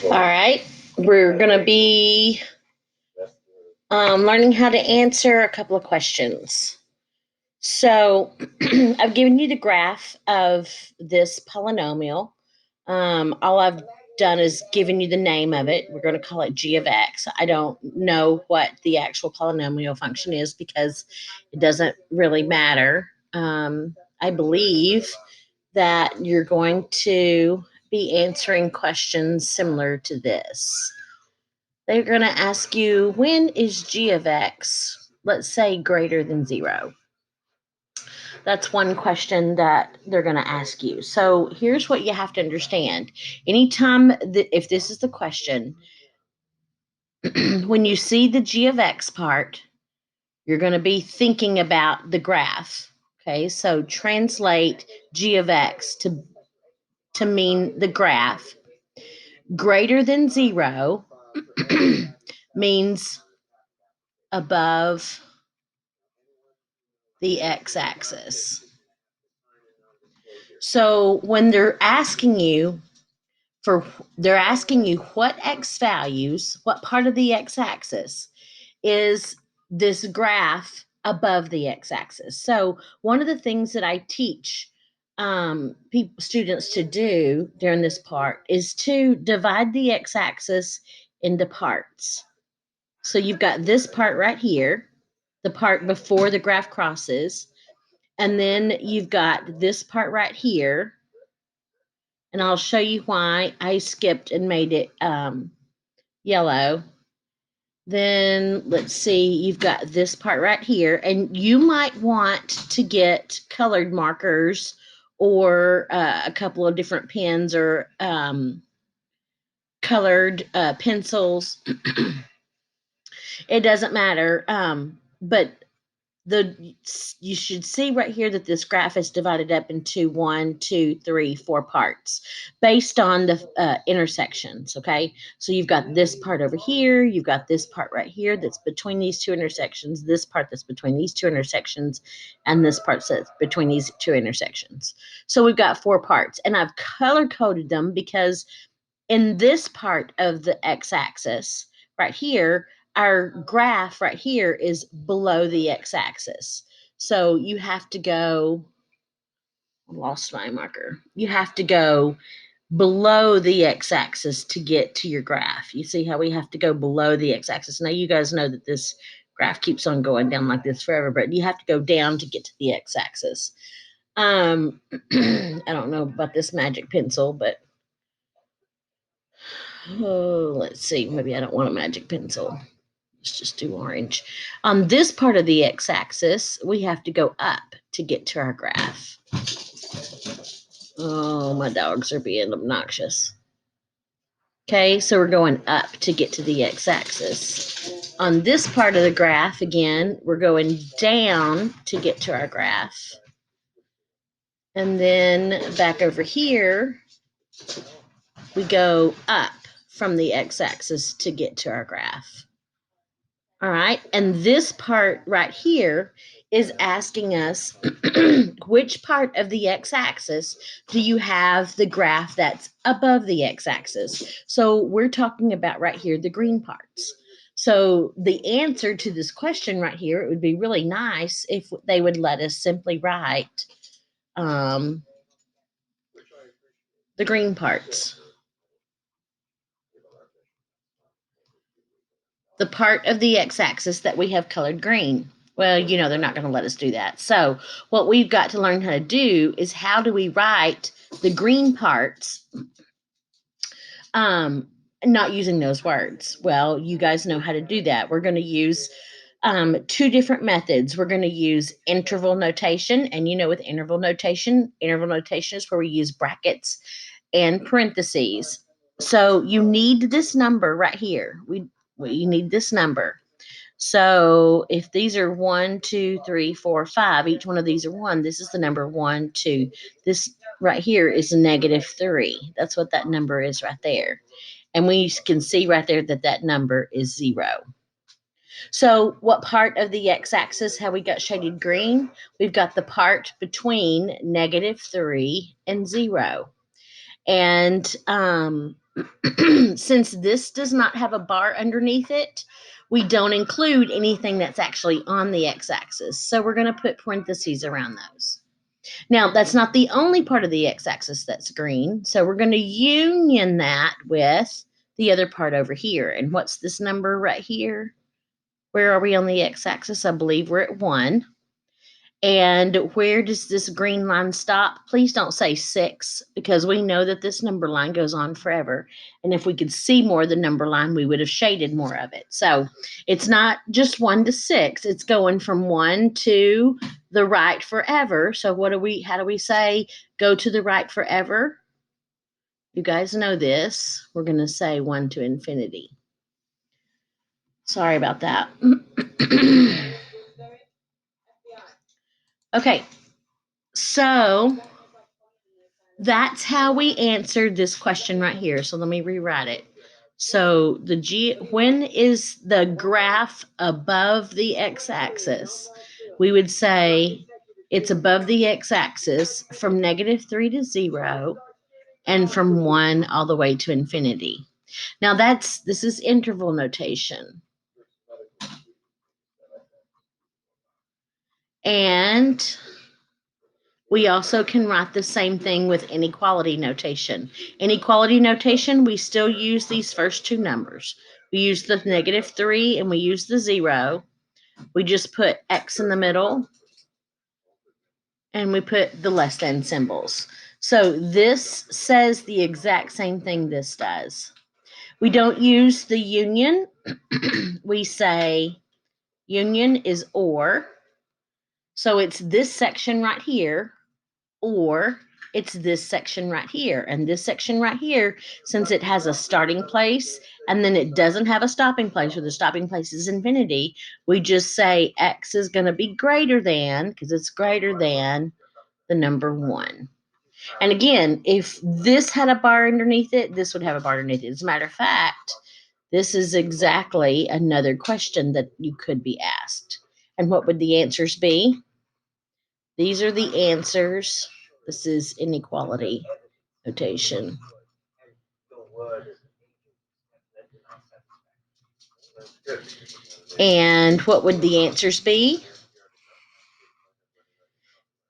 All right, we're going to be learning how to answer a couple of questions. So, I've given you the graph of this polynomial. All I've done is given you the name of it. We're going to call it g of x. I don't know what the actual polynomial function is because it doesn't really matter. I believe that you're going to be answering questions similar to this. They're going to ask you, when is g of x, let's say, greater than 0? That's one question that they're going to ask you. So here's what you have to understand. Anytime, if this is the question, when you see the g of x part, you're going to be thinking about the graph. Okay, so translate g of x to mean the graph. Greater than 0 means above the x-axis. So when they're asking you what x values, what part of the x-axis is this graph above the x-axis. So one of the things that I teach students to do during this part is to divide the x-axis into parts. So you've got this part right here, the part before the graph crosses, and then you've got this part right here, and I'll show you why I skipped and made it yellow. Then let's see, you've got this part right here, and you might want to get colored markers or a couple of different pens or colored pencils. It doesn't matter, but you should see right here that this graph is divided up into 1, 2, 3, 4 parts based on the intersections. Okay, so you've got this part over here, you've got this part right here that's between these two intersections, this part that's between these two intersections, and this part that's between these two intersections. So we've got 4 parts, and I've color coded them because in this part of the x-axis right here, our graph right here is below the x-axis. So you have to go, I lost my marker. You have to go below the x-axis to get to your graph. You see how we have to go below the x-axis. Now you guys know that this graph keeps on going down like this forever, but you have to go down to get to the x-axis. I don't know about this magic pencil, but let's see, maybe I don't want a magic pencil. Let's just do orange. On this part of the x-axis, we have to go up to get to our graph. Oh, my dogs are being obnoxious. Okay, so we're going up to get to the x-axis. On this part of the graph, again, we're going down to get to our graph. And then back over here, we go up from the x-axis to get to our graph. All right, and this part right here is asking us which part of the x-axis do you have the graph that's above the x-axis? So we're talking about right here the green parts. So the answer to this question right here, it would be really nice if they would let us simply write the green parts. The part of the x-axis that we have colored green. Well, you know, they're not going to let us do that. So what we've got to learn how to do is how do we write the green parts not using those words? Well, you guys know how to do that. We're going to use 2 different methods. We're going to use interval notation, and you know, with interval notation is where we use brackets and parentheses. So you need this number right here. You need this number. So if these are 1, 2, 3, 4, 5, each one of these are 1, this is the number 1, 2. This right here is -3. That's what that number is right there. And we can see right there that that number is 0. So what part of the x-axis have we got shaded green? We've got the part between -3 and 0. And since this does not have a bar underneath it, we don't include anything that's actually on the x-axis. So we're going to put parentheses around those. Now, that's not the only part of the x-axis that's green. So we're going to union that with the other part over here. And what's this number right here? Where are we on the x-axis? I believe we're at 1. And where does this green line stop? Please don't say 6, because we know that this number line goes on forever. And if we could see more of the number line, we would have shaded more of it. So it's not just 1 to 6. It's going from 1 to the right forever. So how do we say go to the right forever? You guys know this. We're going to say 1 to infinity. Sorry about that. Okay. So that's how we answered this question right here. So let me rewrite it. So when is the graph above the x-axis? We would say it's above the x-axis from -3 to 0 and from 1 all the way to infinity. Now this is interval notation. And we also can write the same thing with inequality notation. Inequality notation, we still use these first two numbers. We use the -3 and we use the 0. We just put x in the middle and we put the less than symbols. So this says the exact same thing this does. We don't use the union. We say union is or. So it's this section right here, or it's this section right here. And this section right here, since it has a starting place and then it doesn't have a stopping place, where the stopping place is infinity, we just say x is going to be greater than, because it's greater than the number 1. And again, if this had a bar underneath it, this would have a bar underneath it. As a matter of fact, this is exactly another question that you could be asked. And what would the answers be? These are the answers. This is inequality notation. And what would the answers be?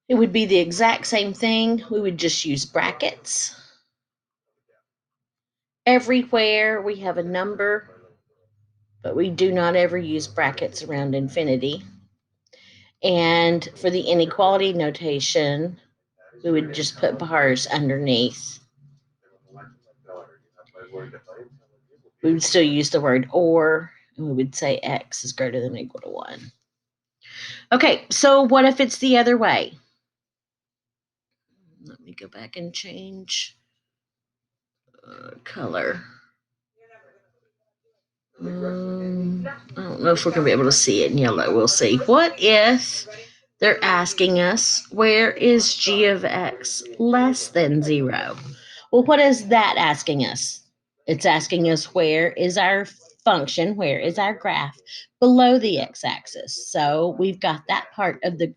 It would be the exact same thing. We would just use brackets. Everywhere we have a number, but we do not ever use brackets around infinity. And for the inequality notation, we would just put bars underneath. We would still use the word or, and we would say x is greater than or equal to 1. Okay, so what if it's the other way? Let me go back and change color. I don't know if we're going to be able to see it in yellow. We'll see. What if they're asking us, where is g of x less than 0? Well, what is that asking us? It's asking us, where is our function, where is our graph below the x-axis? So we've got that part of the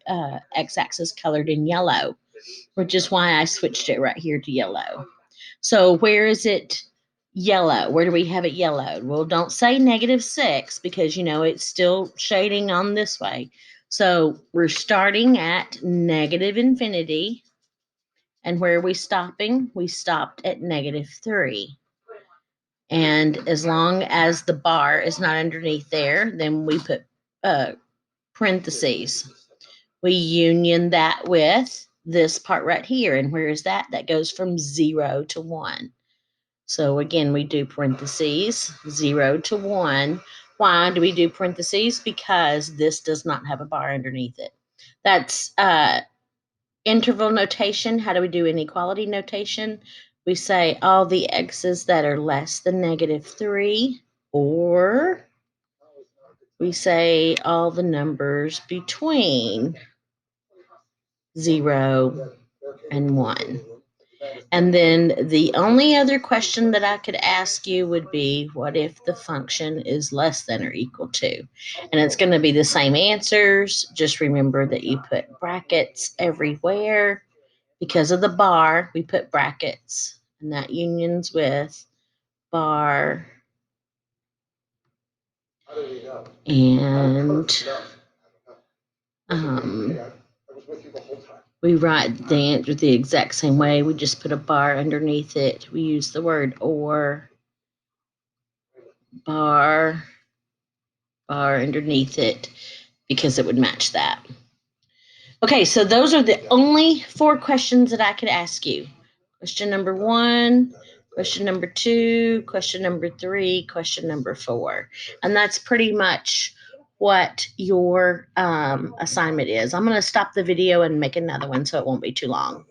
x-axis colored in yellow, which is why I switched it right here to yellow. So where is it yellow? Where do we have it yellowed? Well, don't say -6, because it's still shading on this way. So we're starting at negative infinity. And where are we stopping? We stopped at -3. And as long as the bar is not underneath there, then we put parentheses. We union that with this part right here. And where is that? That goes from 0 to 1. So again, we do parentheses, 0 to 1. Why do we do parentheses? Because this does not have a bar underneath it. That's interval notation. How do we do inequality notation? We say all the x's that are less than -3, or we say all the numbers between 0 and 1. And then the only other question that I could ask you would be, what if the function is less than or equal to? And it's going to be the same answers. Just remember that you put brackets everywhere. Because of the bar, we put brackets, and that unions with bar, and we write the answer the exact same way. We just put a bar underneath it. We use the word or, bar underneath it, because it would match that. Okay, so those are the only 4 questions that I could ask you. Question number 1, question number 2, question number 3, question number 4. And that's pretty much what your assignment is. I'm going to stop the video and make another one so it won't be too long.